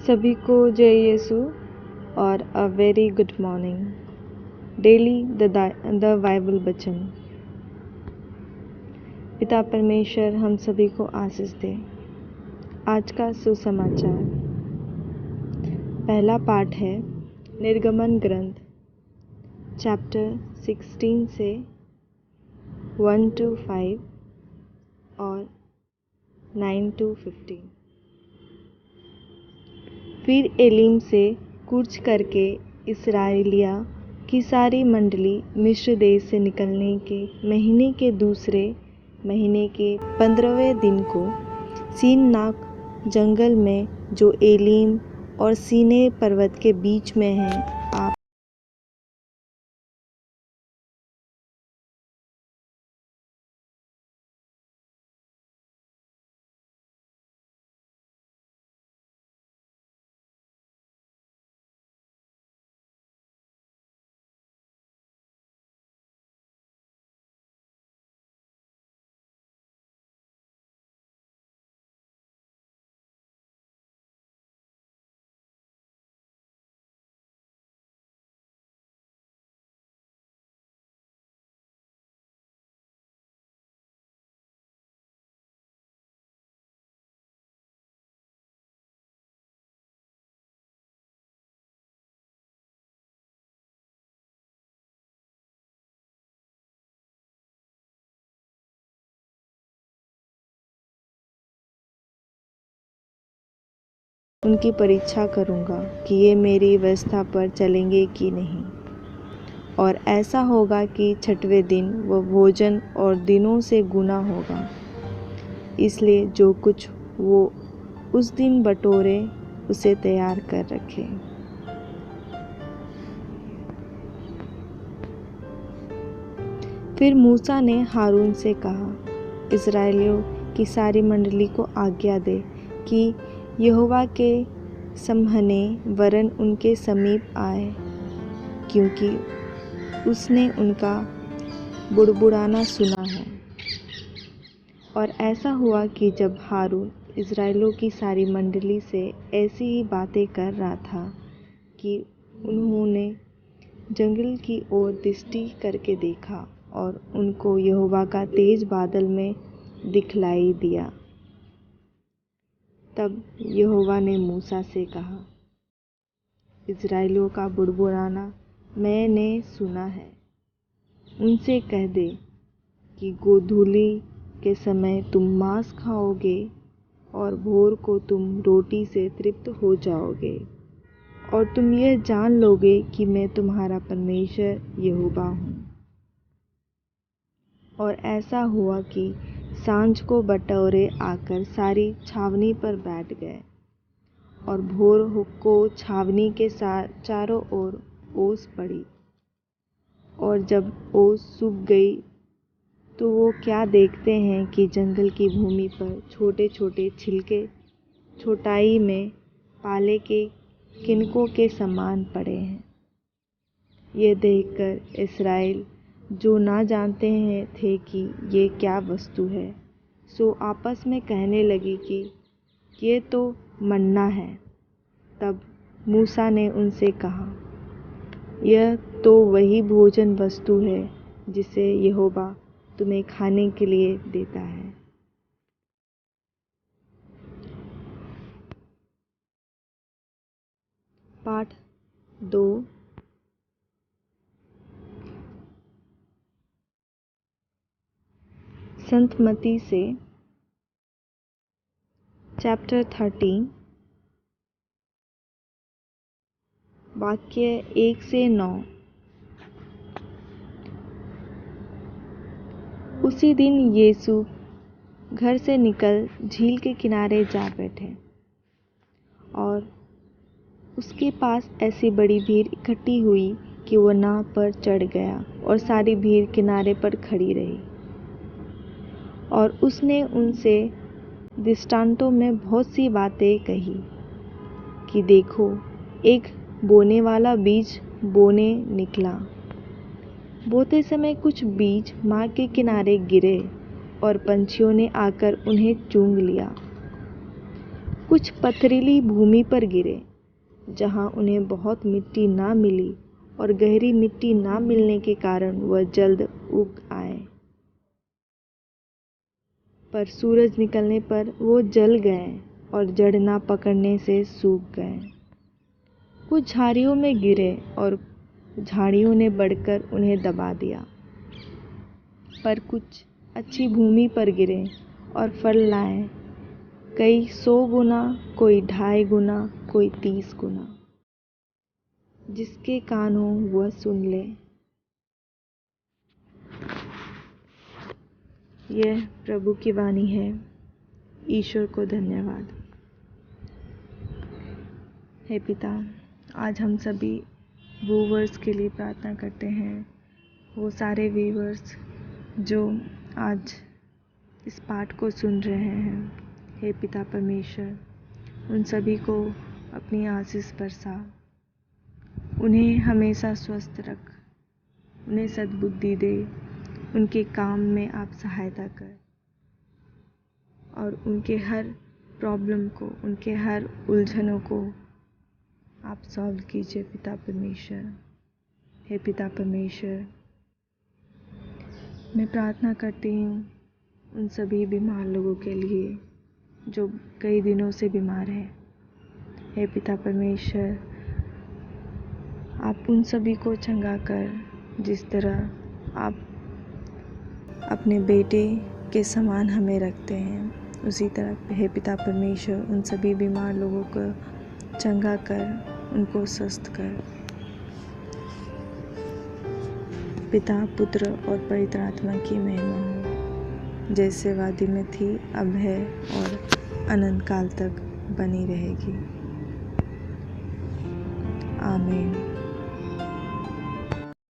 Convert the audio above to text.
सभी को जय यीशु और a very good morning. Daily the Bible वचन। पिता परमेश्वर हम सभी को आशीष दे। आज का सुसमाचार। पहला पाठ है निर्गमन ग्रंथ चैप्टर 16 से 1 to 5 और 9 to 15। फिर एलीम से कूच करके इस्राएलिया की सारी मंडली मिस्र देश से निकलने के महीने के दूसरे महीने के 15वें दिन को सीन नाक जंगल में जो एलीम और सीने पर्वत के बीच में है आप उनकी परीक्षा करूँगा कि ये मेरी व्यवस्था पर चलेंगे कि नहीं। और ऐसा होगा कि छठवें दिन वह भोजन और दिनों से गुना होगा। इसलिए जो कुछ वो उस दिन बटोरे उसे तैयार कर रखे। फिर मूसा ने हारून से कहा, इस्राएलियों की सारी मंडली को आज्ञा दे कि यहोवा के समहने वरन उनके समीप आए, क्योंकि उसने उनका बुड़बुड़ाना सुना है। और ऐसा हुआ कि जब हारून इस्राएलियों की सारी मंडली से ऐसी ही बातें कर रहा था कि उन्होंने जंगल की ओर दृष्टि करके देखा और उनको यहोवा का तेज बादल में दिखलाई दिया। तब यहोवा ने मूसा से कहा, इस्राएलियों का बुड़बुड़ाना मैंने सुना है। उनसे कह दे कि गोधूली के समय तुम मांस खाओगे और भोर को तुम रोटी से तृप्त हो जाओगे, और तुम यह जान लोगे कि मैं तुम्हारा परमेश्वर यहोवा हूँ। और ऐसा हुआ कि सांझ को बटोरे आकर सारी छावनी पर बैठ गए, और भोर को छावनी के चारों ओर ओस पड़ी। और जब ओस सूख गई तो वो क्या देखते हैं कि जंगल की भूमि पर छोटे छोटे छिलके छोटाई में पाले के किनकों के समान पड़े हैं। ये देखकर इस्राएल जो ना जानते हैं थे कि ये क्या वस्तु है, सो आपस में कहने लगी कि ये तो मन्ना है। तब मूसा ने उनसे कहा, यह तो वही भोजन वस्तु है जिसे यहोवा तुम्हें खाने के लिए देता है। पाठ 2। संत मत्ती से चैप्टर 13 वाक्य 1 से 9। उसी दिन यीशु घर से निकल झील के किनारे जा बैठे, और उसके पास ऐसी बड़ी भीड़ इकट्ठी हुई कि वह नाव पर चढ़ गया और सारी भीड़ किनारे पर खड़ी रही। और उसने उनसे दृष्टांतों में बहुत सी बातें कही कि देखो, एक बोने वाला बीज बोने निकला। बोते समय कुछ बीज मार्ग के किनारे गिरे और पंछियों ने आकर उन्हें चुंग लिया। कुछ पथरीली भूमि पर गिरे, जहाँ उन्हें बहुत मिट्टी ना मिली और गहरी मिट्टी ना मिलने के कारण वह जल्द उग आए। पर सूरज निकलने पर वो जल गए और जड़ ना पकड़ने से सूख गए। कुछ झाड़ियों में गिरे और झाड़ियों ने बढ़कर उन्हें दबा दिया। पर कुछ अच्छी भूमि पर गिरे और फल लाए, कई 100 गुना, कोई 2.5 गुना, कोई 30 गुना। जिसके कान हो वह सुन ले। यह प्रभु की वाणी है। ईश्वर को धन्यवाद। हे पिता, आज हम सभी व्यूवर्स के लिए प्रार्थना करते हैं, वो सारे व्यूवर्स जो आज इस पाठ को सुन रहे हैं। हे पिता परमेश्वर, उन सभी को अपनी आशीष बरसा, उन्हें हमेशा स्वस्थ रख, उन्हें सद्बुद्धि दे, उनके काम में आप सहायता कर और उनके हर प्रॉब्लम को, उनके हर उलझनों को आप सॉल्व कीजिए पिता परमेश्वर। हे पिता परमेश्वर, मैं प्रार्थना करती हूँ उन सभी बीमार लोगों के लिए जो कई दिनों से बीमार हैं। हे पिता परमेश्वर, आप उन सभी को चंगा कर, जिस तरह आप अपने बेटे के समान हमें रखते हैं, उसी तरह हे पिता परमेश्वर उन सभी बीमार लोगों को चंगा कर, उनको स्वस्थ कर। पिता, पुत्र और पवित्र आत्मा की महिमा हो, जैसे वादी में थी, अब है और अनंत काल तक बनी रहेगी। आमीन।